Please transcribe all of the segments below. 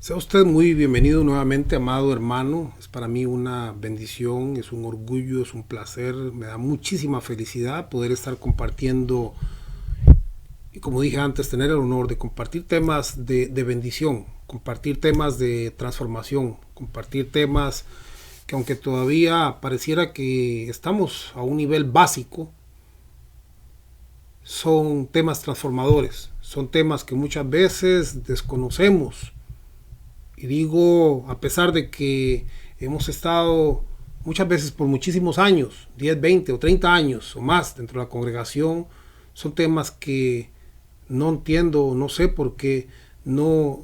Sea usted muy bienvenido nuevamente, amado hermano. Es para mí una bendición, es un orgullo, es un placer. Me da muchísima felicidad poder estar compartiendo y, como dije antes, tener el honor de compartir temas de bendición, compartir temas de transformación, compartir temas que, aunque todavía pareciera que estamos a un nivel básico, son temas transformadores, son temas que muchas veces desconocemos. Y digo, a pesar de que hemos estado muchas veces por muchísimos años, 10, 20 o 30 años o más dentro de la congregación, son temas que no entiendo, no sé por qué no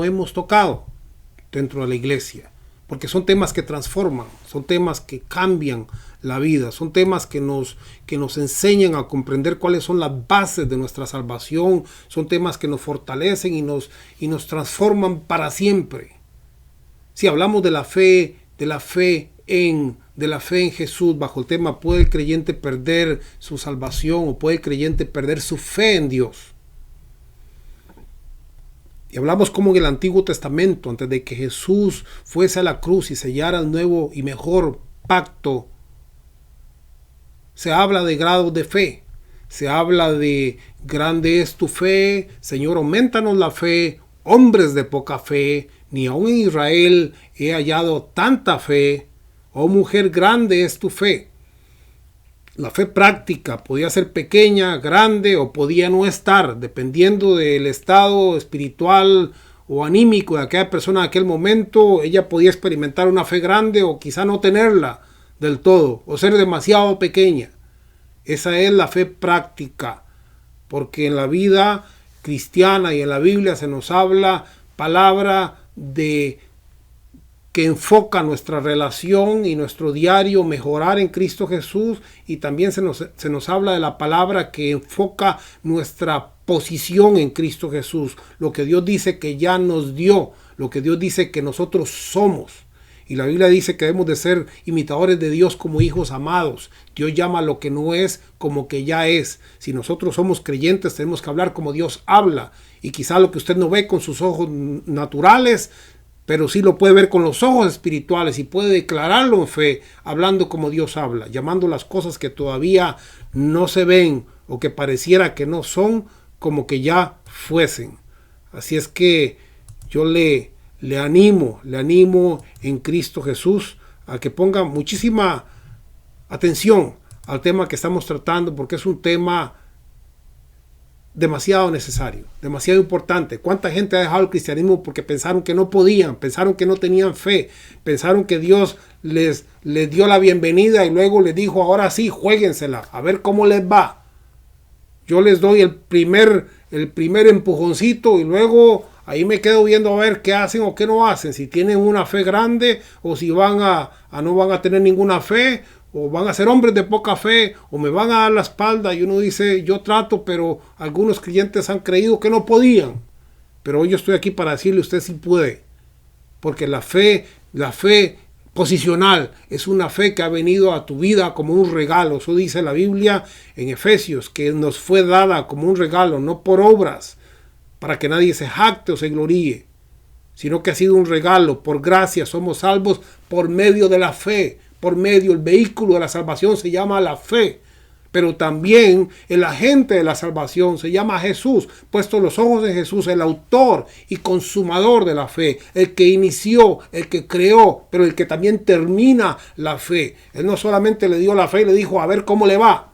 hemos tocado dentro de la iglesia. Porque son temas que transforman, son temas que cambian la vida, son temas que nos enseñan a comprender cuáles son las bases de nuestra salvación, son temas que nos fortalecen y nos transforman para siempre. Si hablamos de la fe en Jesús bajo el tema, ¿puede el creyente perder su salvación o puede el creyente perder su fe en Dios? Y hablamos como en el Antiguo Testamento, antes de que Jesús fuese a la cruz y sellara el nuevo y mejor pacto, se habla de grados de fe. Se habla de grande es tu fe, Señor, aumentanos la fe, hombres de poca fe, ni aun en Israel he hallado tanta fe, oh mujer, grande es tu fe. La fe práctica podía ser pequeña, grande o podía no estar, dependiendo del estado espiritual o anímico de aquella persona en aquel momento. Ella podía experimentar una fe grande o quizá no tenerla del todo o ser demasiado pequeña. Esa es la fe práctica, porque en la vida cristiana y en la Biblia se nos habla palabra de que enfoca nuestra relación y nuestro diario mejorar en Cristo Jesús, y también se nos habla de la palabra que enfoca nuestra posición en Cristo Jesús, lo que Dios dice que ya nos dio, lo que Dios dice que nosotros somos. Y la Biblia dice que debemos de ser imitadores de Dios como hijos amados. Dios llama lo que no es como que ya es. Si nosotros somos creyentes, tenemos que hablar como Dios habla. Y quizá lo que usted no ve con sus ojos naturales, pero sí lo puede ver con los ojos espirituales y puede declararlo en fe, hablando como Dios habla, llamando las cosas que todavía no se ven o que pareciera que no son, como que ya fuesen. Así es que yo le animo en Cristo Jesús a que ponga muchísima atención al tema que estamos tratando, porque es un tema demasiado necesario, demasiado importante. ¿Cuánta gente ha dejado el cristianismo porque pensaron que no podían, pensaron que no tenían fe, pensaron que Dios les dio la bienvenida y luego les dijo, ahora sí, juéguensela, a ver cómo les va? Yo les doy el primer empujoncito y luego ahí me quedo viendo a ver qué hacen o qué no hacen, si tienen una fe grande o si no van a tener ninguna fe, o van a ser hombres de poca fe, o me van a dar la espalda. Y uno dice, yo trato, pero algunos creyentes han creído que no podían. Pero hoy yo estoy aquí para decirle, usted sí puede. Porque la fe posicional es una fe que ha venido a tu vida como un regalo. Eso dice la Biblia en Efesios, que nos fue dada como un regalo, no por obras, para que nadie se jacte o se gloríe, sino que ha sido un regalo. Por gracia somos salvos por medio de la fe. Por medio, el vehículo de la salvación se llama la fe, pero también el agente de la salvación se llama Jesús. Puesto los ojos en Jesús, el autor y consumador de la fe, el que inició, el que creó, pero el que también termina la fe. Él no solamente le dio la fe y le dijo, a ver cómo le va,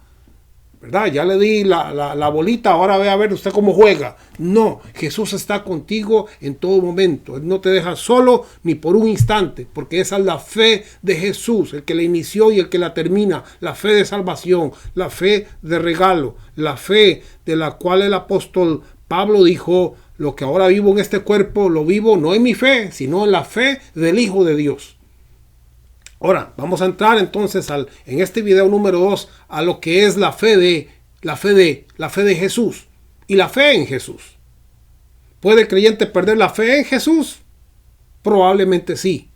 ¿verdad? Ya le di la bolita, ahora ve a ver usted cómo juega. No, Jesús está contigo en todo momento. Él no te deja solo ni por un instante, porque esa es la fe de Jesús, el que la inició y el que la termina. La fe de salvación, la fe de regalo, la fe de la cual el apóstol Pablo dijo, lo que ahora vivo en este cuerpo, lo vivo no en mi fe, sino en la fe del Hijo de Dios. Ahora, vamos a entrar entonces en este video número 2 a lo que es la fe de Jesús y la fe en Jesús. ¿Puede el creyente perder la fe en Jesús? Probablemente sí.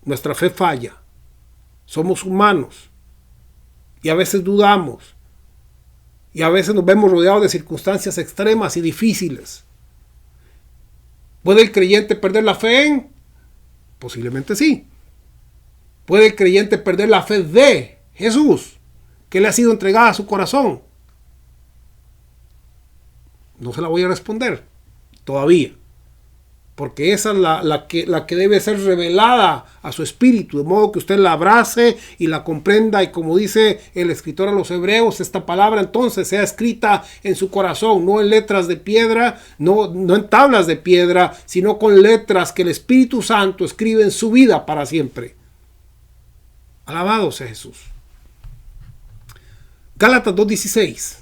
Nuestra fe falla. Somos humanos y a veces dudamos y a veces nos vemos rodeados de circunstancias extremas y difíciles. ¿Puede el creyente perder la fe en? Posiblemente sí. ¿Puede el creyente perder la fe de Jesús, que le ha sido entregada a su corazón? No se la voy a responder todavía, porque esa es la que debe ser revelada a su espíritu, de modo que usted la abrace y la comprenda, y como dice el escritor a los Hebreos, esta palabra entonces sea escrita en su corazón, no en letras de piedra, no en tablas de piedra, sino con letras que el Espíritu Santo escribe en su vida para siempre. Alabado sea Jesús. Gálatas 2:16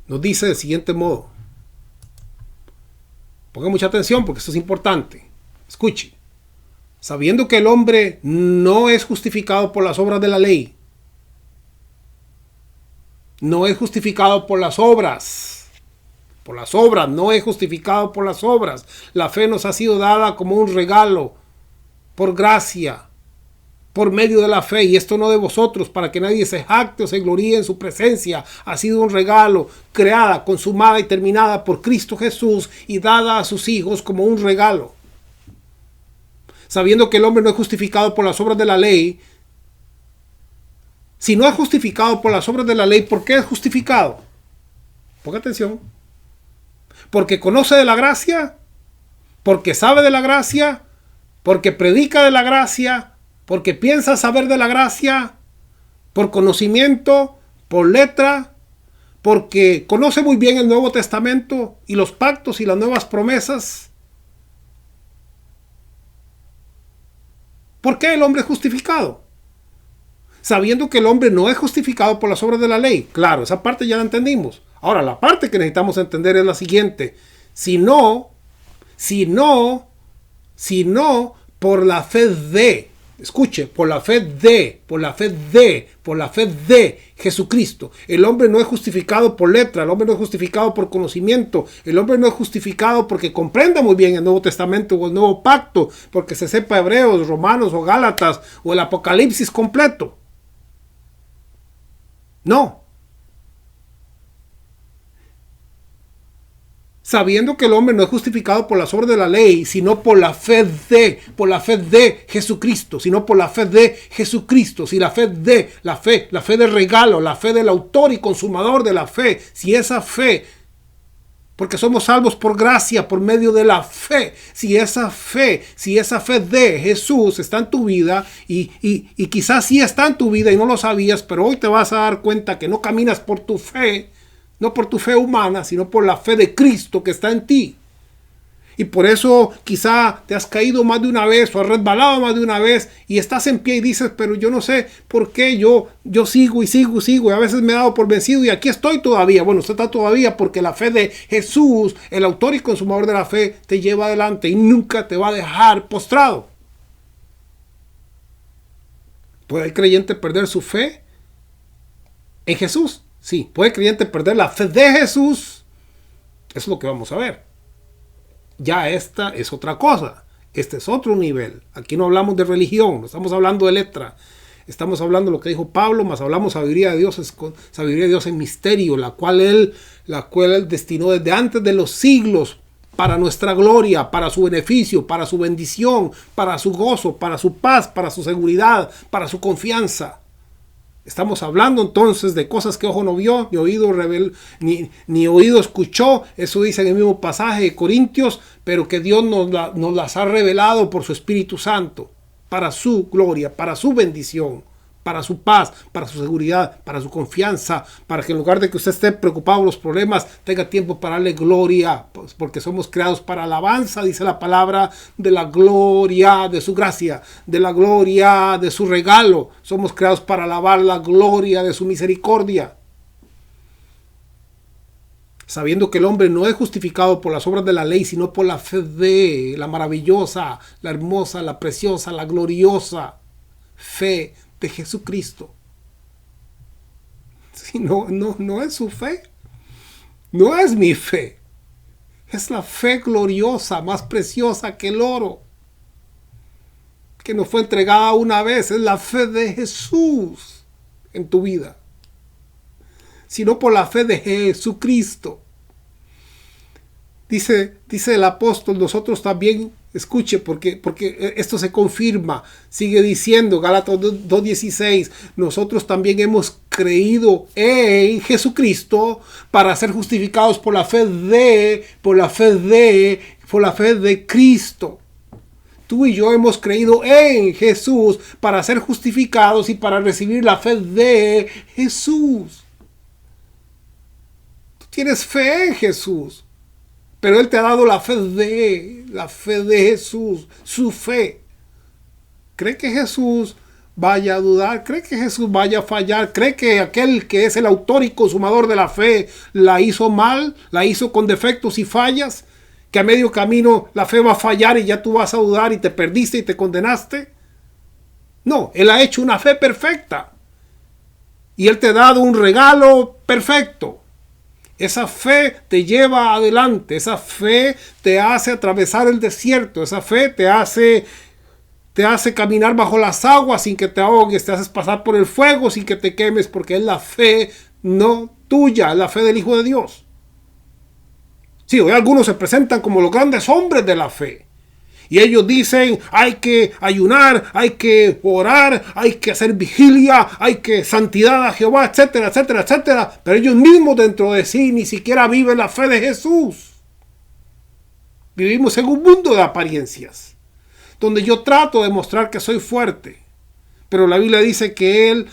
nos dice del siguiente modo. Ponga mucha atención porque esto es importante. Escuche. Sabiendo que el hombre no es justificado por las obras de la ley. No es justificado por las obras. Por las obras, no es justificado por las obras. La fe nos ha sido dada como un regalo, por gracia, por medio de la fe, y esto no de vosotros, para que nadie se jacte o se gloríe en su presencia. Ha sido un regalo, creada, consumada y terminada por Cristo Jesús y dada a sus hijos como un regalo. Sabiendo que el hombre no es justificado por las obras de la ley. Si no es justificado por las obras de la ley, ¿por qué es justificado? Ponga atención. Porque conoce de la gracia, porque sabe de la gracia, porque predica de la gracia, porque piensa saber de la gracia, por conocimiento, por letra, porque conoce muy bien el Nuevo Testamento y los pactos y las nuevas promesas. ¿Por qué el hombre es justificado? Sabiendo que el hombre no es justificado por las obras de la ley. Claro, esa parte ya la entendimos. Ahora, la parte que necesitamos entender es la siguiente. Si no, por la fe de, escuche, por la fe de Jesucristo. El hombre no es justificado por letra, el hombre no es justificado por conocimiento, el hombre no es justificado porque comprenda muy bien el Nuevo Testamento o el Nuevo Pacto, porque se sepa Hebreos, Romanos o Gálatas o el Apocalipsis completo. No. Sabiendo que el hombre no es justificado por las obras de la ley, sino por la fe de Jesucristo, sino por la fe de Jesucristo. Si la fe de regalo, la fe del autor y consumador de la fe, si esa fe, porque somos salvos por gracia, por medio de la fe, si esa fe de Jesús está en tu vida, y quizás sí está en tu vida y no lo sabías, pero hoy te vas a dar cuenta que no caminas por tu fe, no por tu fe humana, sino por la fe de Cristo que está en ti. Y por eso quizá te has caído más de una vez o has resbalado más de una vez y estás en pie y dices, pero yo no sé por qué yo sigo y a veces me he dado por vencido y aquí estoy todavía. Bueno, usted está todavía porque la fe de Jesús, el autor y consumador de la fe, te lleva adelante y nunca te va a dejar postrado. ¿Puede el creyente perder su fe en Jesús? Sí. ¿Puede el creyente perder la fe de Jesús? Eso es lo que vamos a ver. Ya esta es otra cosa. Este es otro nivel. Aquí no hablamos de religión, no estamos hablando de letra. Estamos hablando de lo que dijo Pablo, más hablamos sabiduría de Dios en misterio, la cual él destinó desde antes de los siglos para nuestra gloria, para su beneficio, para su bendición, para su gozo, para su paz, para su seguridad, para su confianza. Estamos hablando entonces de cosas que ojo no vio, ni oído escuchó. Eso dice en el mismo pasaje de Corintios, pero que Dios nos las ha revelado por su Espíritu Santo, para su gloria, para su bendición, para su paz, para su seguridad, para su confianza, para que en lugar de que usted esté preocupado por los problemas, tenga tiempo para darle gloria, porque somos creados para alabanza, dice la palabra, de la gloria de su gracia, de la gloria de su regalo. Somos creados para alabar la gloria de su misericordia. Sabiendo que el hombre no es justificado por las obras de la ley, sino por la fe de la maravillosa, la hermosa, la preciosa, la gloriosa fe de Jesucristo. Si no es su fe, no es mi fe, es la fe gloriosa, más preciosa que el oro, que nos fue entregada una vez. Es la fe de Jesús en tu vida, sino por la fe de Jesucristo. Dice el apóstol, nosotros también, escuche, porque esto se confirma, sigue diciendo Gálatas 2:16, nosotros también hemos creído en Jesucristo para ser justificados por la fe de Cristo. Tú y yo hemos creído en Jesús para ser justificados y para recibir la fe de Jesús. Tú tienes fe en Jesús. Pero Él te ha dado la fe de Jesús, su fe. ¿Cree que Jesús vaya a dudar? ¿Cree que Jesús vaya a fallar? ¿Cree que aquel que es el autor y consumador de la fe la hizo mal? ¿La hizo con defectos y fallas? ¿Que a medio camino la fe va a fallar y ya tú vas a dudar y te perdiste y te condenaste? No, Él ha hecho una fe perfecta. Y Él te ha dado un regalo perfecto. Esa fe te lleva adelante, esa fe te hace atravesar el desierto, esa fe te hace caminar bajo las aguas sin que te ahogues, te haces pasar por el fuego sin que te quemes, porque es la fe no tuya, es la fe del Hijo de Dios. Sí, hoy algunos se presentan como los grandes hombres de la fe. Y ellos dicen, hay que ayunar, hay que orar, hay que hacer vigilia, hay que santidad a Jehová, etcétera, etcétera, etcétera. Pero ellos mismos dentro de sí ni siquiera viven la fe de Jesús. Vivimos en un mundo de apariencias, donde yo trato de mostrar que soy fuerte. Pero la Biblia dice que Él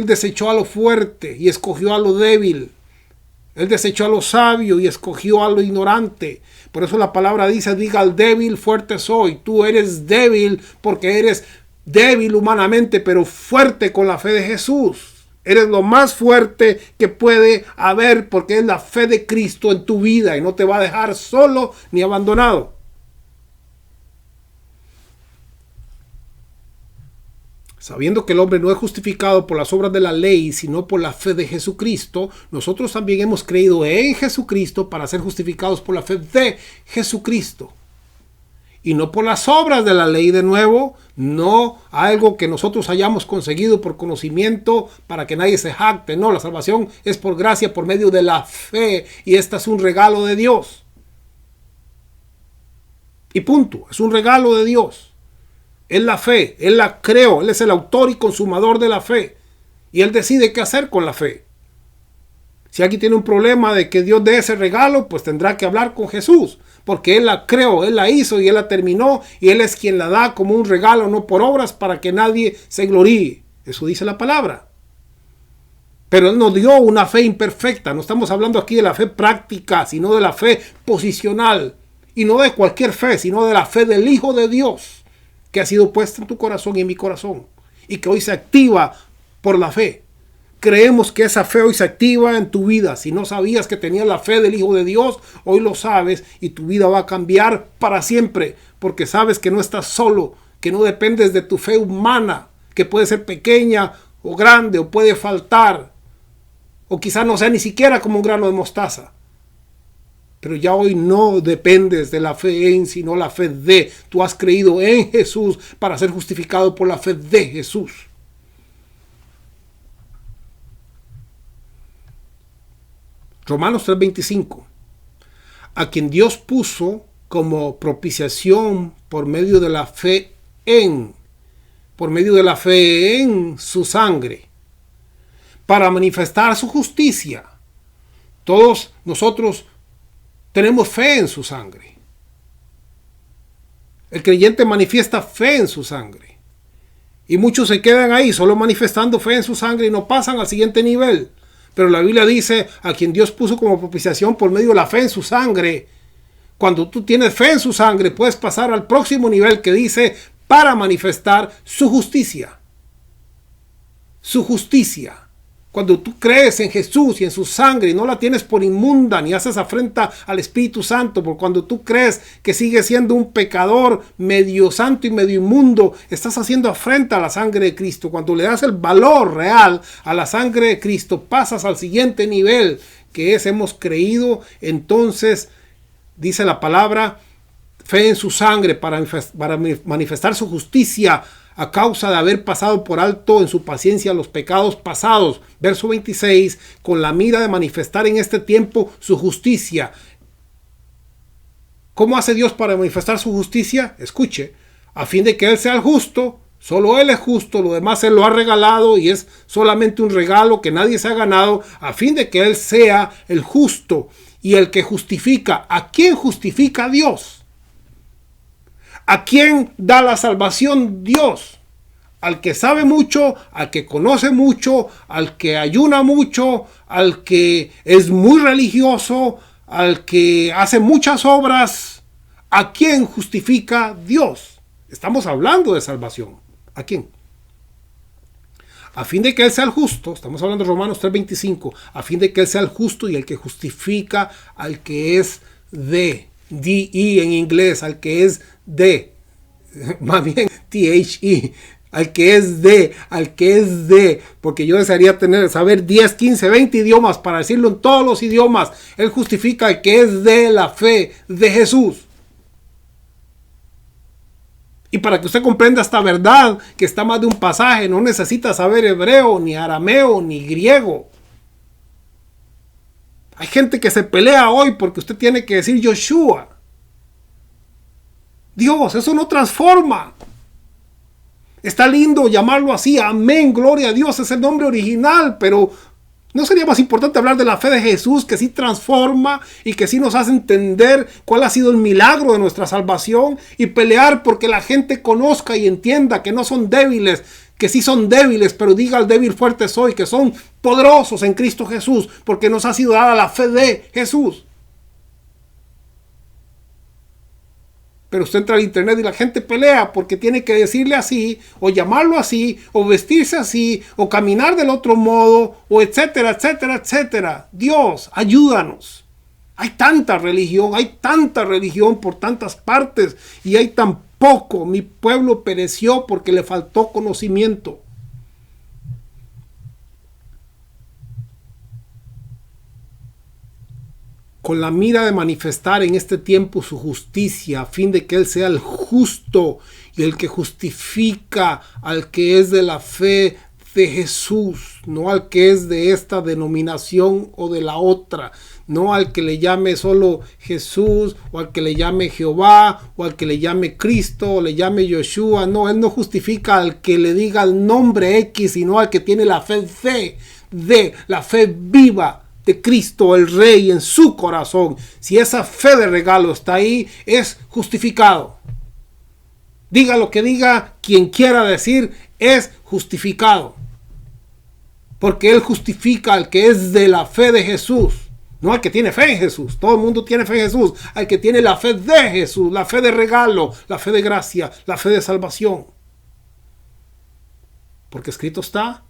desechó a lo fuerte y escogió a lo débil. Él desechó a lo sabio y escogió a lo ignorante. Por eso la palabra dice, diga al débil, fuerte soy. Tú eres débil porque eres débil humanamente, pero fuerte con la fe de Jesús. Eres lo más fuerte que puede haber porque es la fe de Cristo en tu vida y no te va a dejar solo ni abandonado. Sabiendo que el hombre no es justificado por las obras de la ley, sino por la fe de Jesucristo, nosotros también hemos creído en Jesucristo para ser justificados por la fe de Jesucristo. Y no por las obras de la ley, de nuevo, no algo que nosotros hayamos conseguido por conocimiento para que nadie se jacte. No, la salvación es por gracia, por medio de la fe, y esta es un regalo de Dios. Y punto, es un regalo de Dios. Es la fe, Él la creó, Él es el autor y consumador de la fe. Y Él decide qué hacer con la fe. Si alguien tiene un problema de que Dios dé ese regalo, pues tendrá que hablar con Jesús. Porque Él la creó, Él la hizo y Él la terminó. Y Él es quien la da como un regalo, no por obras, para que nadie se gloríe. Eso dice la palabra. Pero Él nos dio una fe imperfecta. No estamos hablando aquí de la fe práctica, sino de la fe posicional. Y no de cualquier fe, sino de la fe del Hijo de Dios, que ha sido puesta en tu corazón y en mi corazón, y que hoy se activa por la fe. Creemos que esa fe hoy se activa en tu vida. Si no sabías que tenías la fe del Hijo de Dios, hoy lo sabes y tu vida va a cambiar para siempre, porque sabes que no estás solo, que no dependes de tu fe humana, que puede ser pequeña o grande, o puede faltar, o quizás no sea ni siquiera como un grano de mostaza. Pero ya hoy no dependes de la fe en, sino la fe de. Tú has creído en Jesús para ser justificado por la fe de Jesús. Romanos 3:25. A quien Dios puso como propiciación por medio de la fe en su sangre, para manifestar su justicia. Todos nosotros tenemos fe en su sangre. El creyente manifiesta fe en su sangre. Y muchos se quedan ahí solo manifestando fe en su sangre y no pasan al siguiente nivel. Pero la Biblia dice, a quien Dios puso como propiciación por medio de la fe en su sangre. Cuando tú tienes fe en su sangre, puedes pasar al próximo nivel que dice, para manifestar su justicia. Su justicia. Cuando tú crees en Jesús y en su sangre y no la tienes por inmunda ni haces afrenta al Espíritu Santo, porque cuando tú crees que sigues siendo un pecador medio santo y medio inmundo, estás haciendo afrenta a la sangre de Cristo. Cuando le das el valor real a la sangre de Cristo, pasas al siguiente nivel, que es hemos creído. Entonces, dice la palabra, fe en su sangre para manifestar su justicia, a causa de haber pasado por alto en su paciencia los pecados pasados. Verso 26, con la mira de manifestar en este tiempo su justicia. ¿Cómo hace Dios para manifestar su justicia? Escuche, a fin de que Él sea el justo. Solo Él es justo, lo demás Él lo ha regalado y es solamente un regalo que nadie se ha ganado, a fin de que Él sea el justo y el que justifica. ¿A quién justifica Dios? ¿A quién da la salvación Dios? Al que sabe mucho, al que conoce mucho, al que ayuna mucho, al que es muy religioso, al que hace muchas obras. ¿A quién justifica Dios? Estamos hablando de salvación. ¿A quién? A fin de que Él sea el justo, estamos hablando de Romanos 3:25, a fin de que Él sea el justo y el que justifica al que es D-E en inglés, al que es más bien T-H-E, al que es porque yo desearía saber 10, 15, 20 idiomas para decirlo en todos los idiomas. Él justifica al que es de la fe de Jesús. Y para que usted comprenda esta verdad, que está más de un pasaje, no necesita saber hebreo, ni arameo, ni griego. Hay gente que se pelea hoy porque usted tiene que decir Yoshua. Dios, eso no transforma. Está lindo llamarlo así, amén, gloria a Dios, es el nombre original, pero ¿no sería más importante hablar de la fe de Jesús, que sí transforma y que sí nos hace entender cuál ha sido el milagro de nuestra salvación, y pelear porque la gente conozca y entienda que no son débiles, que sí son débiles, pero diga al débil fuerte soy, que son poderosos en Cristo Jesús, porque nos ha sido dada la fe de Jesús? Pero usted entra al internet y la gente pelea porque tiene que decirle así, o llamarlo así, o vestirse así, o caminar del otro modo, o etcétera, etcétera, etcétera. Dios, ayúdanos. Hay tanta religión por tantas partes y hay tan poco. Mi pueblo pereció porque le faltó conocimiento. Con la mira de manifestar en este tiempo su justicia, a fin de que Él sea el justo y el que justifica al que es de la fe de Jesús, no al que es de esta denominación o de la otra, no al que le llame solo Jesús, o al que le llame Jehová, o al que le llame Cristo, o le llame Yoshua. No, Él no justifica al que le diga el nombre X, sino al que tiene la fe de la fe viva de Cristo el Rey en su corazón. Si esa fe de regalo está ahí, es justificado. Diga lo que diga quien quiera decir, es justificado. Porque Él justifica al que es de la fe de Jesús, no al que tiene fe en Jesús. Todo el mundo tiene fe en Jesús. Al que tiene la fe de Jesús, la fe de regalo, la fe de gracia, la fe de salvación. Porque escrito está,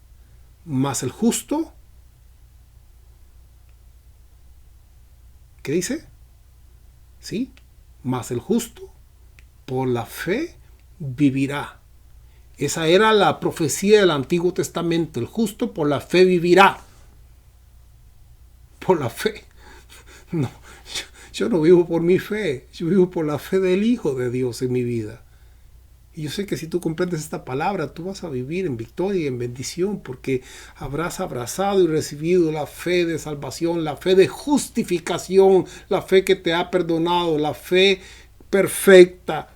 mas el justo, ¿qué dice? Sí, mas el justo por la fe vivirá. Esa era la profecía del Antiguo Testamento. El justo por la fe vivirá. Por la fe. No, yo no vivo por mi fe. Yo vivo por la fe del Hijo de Dios en mi vida. Y yo sé que si tú comprendes esta palabra, tú vas a vivir en victoria y en bendición, porque habrás abrazado y recibido la fe de salvación, la fe de justificación, la fe que te ha perdonado, la fe perfecta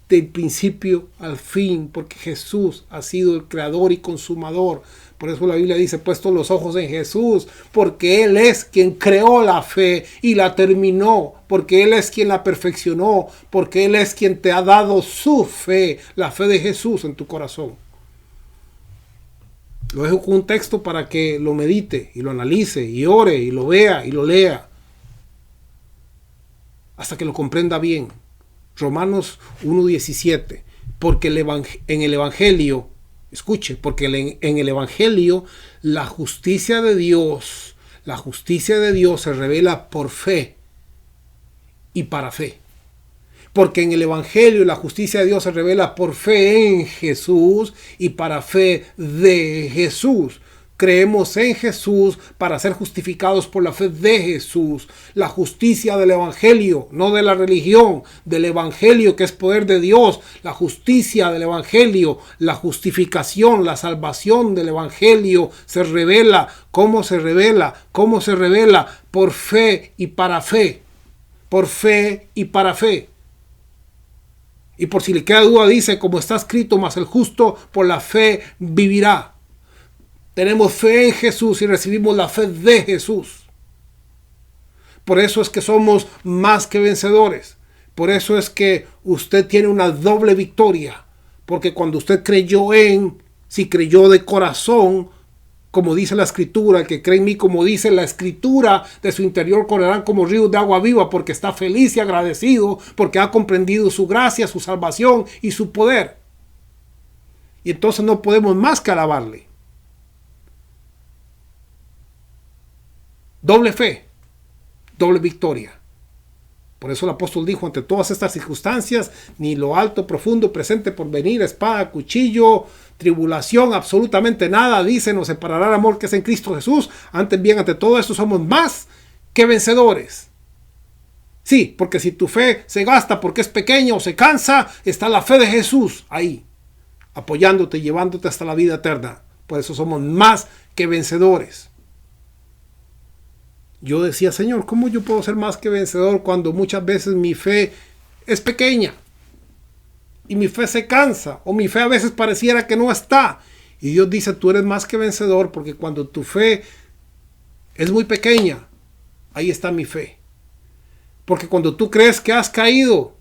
del principio al fin, porque Jesús ha sido el creador y consumador. Por eso la Biblia dice, puesto los ojos en Jesús, porque Él es quien creó la fe y la terminó, porque Él es quien la perfeccionó, porque Él es quien te ha dado su fe, la fe de Jesús en tu corazón. Lo dejo con un texto para que lo medite y lo analice y ore y lo vea y lo lea hasta que lo comprenda bien. Romanos 1:17, porque en el Evangelio, escuche, porque en el Evangelio la justicia de Dios se revela por fe y para fe. Porque en el Evangelio la justicia de Dios se revela por fe en Jesús y para fe de Jesús. Creemos en Jesús para ser justificados por la fe de Jesús. La justicia del Evangelio, no de la religión, del Evangelio que es poder de Dios. La justicia del Evangelio, la justificación, la salvación del Evangelio se revela. ¿Cómo se revela? ¿Cómo se revela? Por fe y para fe. por fe y para fe. Y por si le queda duda, dice, como está escrito, mas el justo por la fe vivirá. Tenemos fe en Jesús y recibimos la fe de Jesús. Por eso es que somos más que vencedores. Por eso es que usted tiene una doble victoria. Porque cuando usted creyó si creyó de corazón, como dice la Escritura, el que cree en mí, como dice la Escritura, de su interior correrán como ríos de agua viva, porque está feliz y agradecido, porque ha comprendido su gracia, su salvación y su poder. Y entonces no podemos más que alabarle. Doble fe, doble victoria. Por eso el apóstol dijo, ante todas estas circunstancias, ni lo alto, profundo, presente, por venir, espada, cuchillo, tribulación, absolutamente nada, dice, nos separará el amor que es en Cristo Jesús. Antes bien, ante todo esto somos más que vencedores. Sí, porque si tu fe se gasta porque es pequeña o se cansa, está la fe de Jesús ahí, apoyándote y llevándote hasta la vida eterna. Por eso somos más que vencedores. Yo decía, Señor, ¿cómo yo puedo ser más que vencedor cuando muchas veces mi fe es pequeña? Y mi fe se cansa, o mi fe a veces pareciera que no está. Y Dios dice, tú eres más que vencedor, porque cuando tu fe es muy pequeña, ahí está mi fe. Porque cuando tú crees que has caído,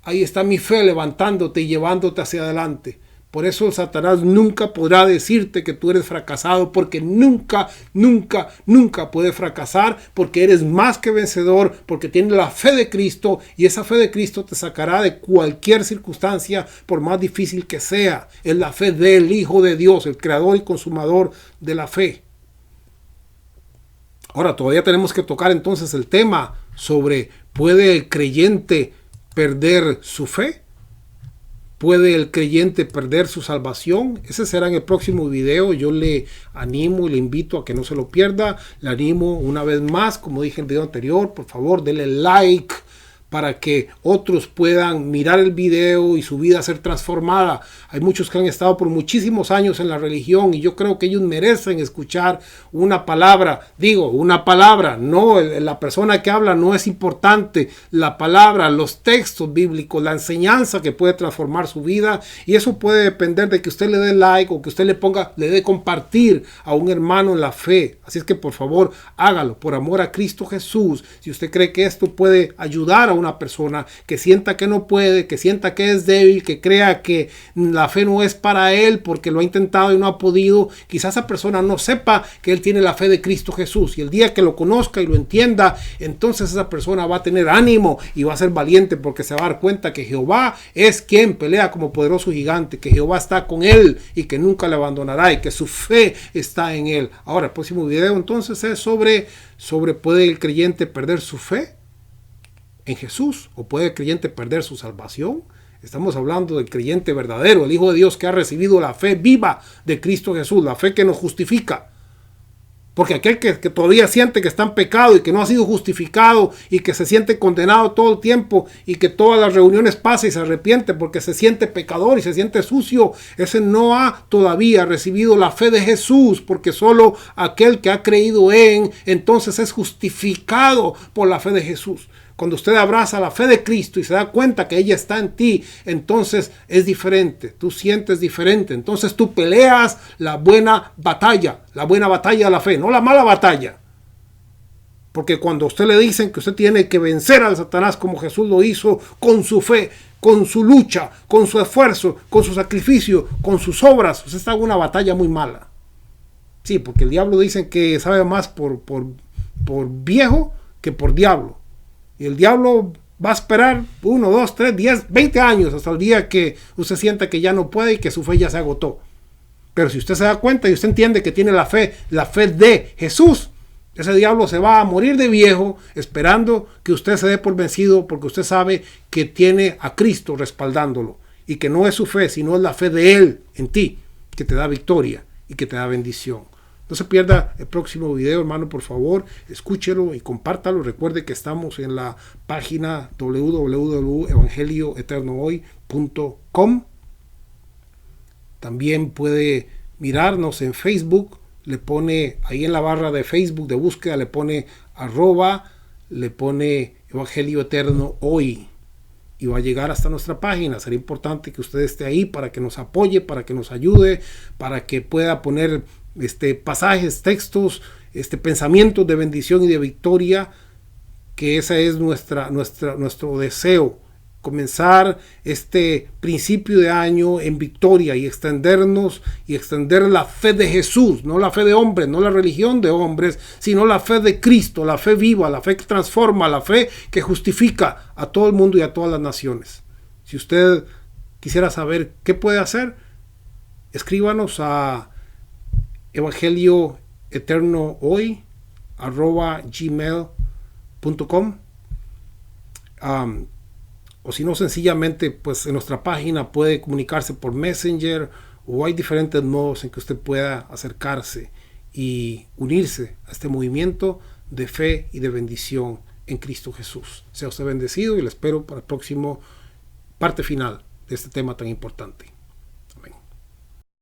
ahí está mi fe levantándote y llevándote hacia adelante. Por eso Satanás nunca podrá decirte que tú eres fracasado, porque nunca, nunca, nunca puede fracasar, porque eres más que vencedor, porque tienes la fe de Cristo, y esa fe de Cristo te sacará de cualquier circunstancia, por más difícil que sea. Es la fe del Hijo de Dios, el creador y consumador de la fe. Ahora, todavía tenemos que tocar entonces el tema sobre, ¿puede el creyente perder su fe? ¿Puede el creyente perder su salvación? Ese será en el próximo video. Yo le animo y le invito a que no se lo pierda. Le animo una vez más, como dije en el video anterior, por favor, denle like para que otros puedan mirar el video y su vida ser transformada. Hay muchos que han estado por muchísimos años en la religión y yo creo que ellos merecen escuchar una palabra. Digo, una palabra, no, la persona que habla no es importante. La palabra, los textos bíblicos, la enseñanza que puede transformar su vida, y eso puede depender de que usted le dé like o que usted le dé compartir a un hermano en la fe. Así es que por favor, hágalo por amor a Cristo Jesús. Si usted cree que esto puede ayudar a una persona que sienta que no puede, que sienta que es débil, que crea que la fe no es para él porque lo ha intentado y no ha podido, quizás esa persona no sepa que él tiene la fe de Cristo Jesús, y el día que lo conozca y lo entienda, entonces esa persona va a tener ánimo y va a ser valiente, porque se va a dar cuenta que Jehová es quien pelea como poderoso gigante, que Jehová está con él y que nunca le abandonará y que su fe está en él. Ahora, el próximo video entonces es sobre ¿puede el creyente perder su fe en Jesús? ¿O puede el creyente perder su salvación? Estamos hablando del creyente verdadero, el Hijo de Dios que ha recibido la fe viva de Cristo Jesús, la fe que nos justifica. Porque aquel que todavía siente que está en pecado y que no ha sido justificado y que se siente condenado todo el tiempo y que todas las reuniones pasa y se arrepiente porque se siente pecador y se siente sucio, ese no ha todavía recibido la fe de Jesús, porque solo aquel que ha creído entonces es justificado por la fe de Jesús. Cuando usted abraza la fe de Cristo y se da cuenta que ella está en ti, entonces es diferente, tú sientes diferente, entonces tú peleas la buena batalla de la fe, no la mala batalla. Porque cuando a usted le dicen que usted tiene que vencer al Satanás como Jesús lo hizo, con su fe, con su lucha, con su esfuerzo, con su sacrificio, con sus obras, usted está en una batalla muy mala. Sí, porque el diablo dicen que sabe más por viejo que por diablo. Y el diablo va a esperar 1, 2, 3, 10, 20 años hasta el día que usted sienta que ya no puede y que su fe ya se agotó. Pero si usted se da cuenta y usted entiende que tiene la fe de Jesús, ese diablo se va a morir de viejo esperando que usted se dé por vencido, porque usted sabe que tiene a Cristo respaldándolo y que no es su fe, sino es la fe de Él en ti que te da victoria y que te da bendición. No se pierda el próximo video, hermano, por favor, escúchelo y compártalo. Recuerde que estamos en la página www.evangelioeternohoy.com. También puede mirarnos en Facebook, le pone ahí en la barra de Facebook de búsqueda, le pone @ le pone Evangelio Eterno Hoy, y va a llegar hasta nuestra página. Será importante que usted esté ahí para que nos apoye, para que nos ayude, para que pueda poner pasajes, textos, pensamientos de bendición y de victoria, que ese es nuestro deseo. Comenzar este principio de año en victoria y extendernos y extender la fe de Jesús, no la fe de hombres, no la religión de hombres, sino la fe de Cristo, la fe viva, la fe que transforma, la fe que justifica a todo el mundo y a todas las naciones. Si usted quisiera saber qué puede hacer, escríbanos a evangelioeternoohoy@gmail.com. O si no, sencillamente, pues en nuestra página puede comunicarse por Messenger, o hay diferentes modos en que usted pueda acercarse y unirse a este movimiento de fe y de bendición en Cristo Jesús. Sea usted bendecido y le espero para el próximo parte final de este tema tan importante.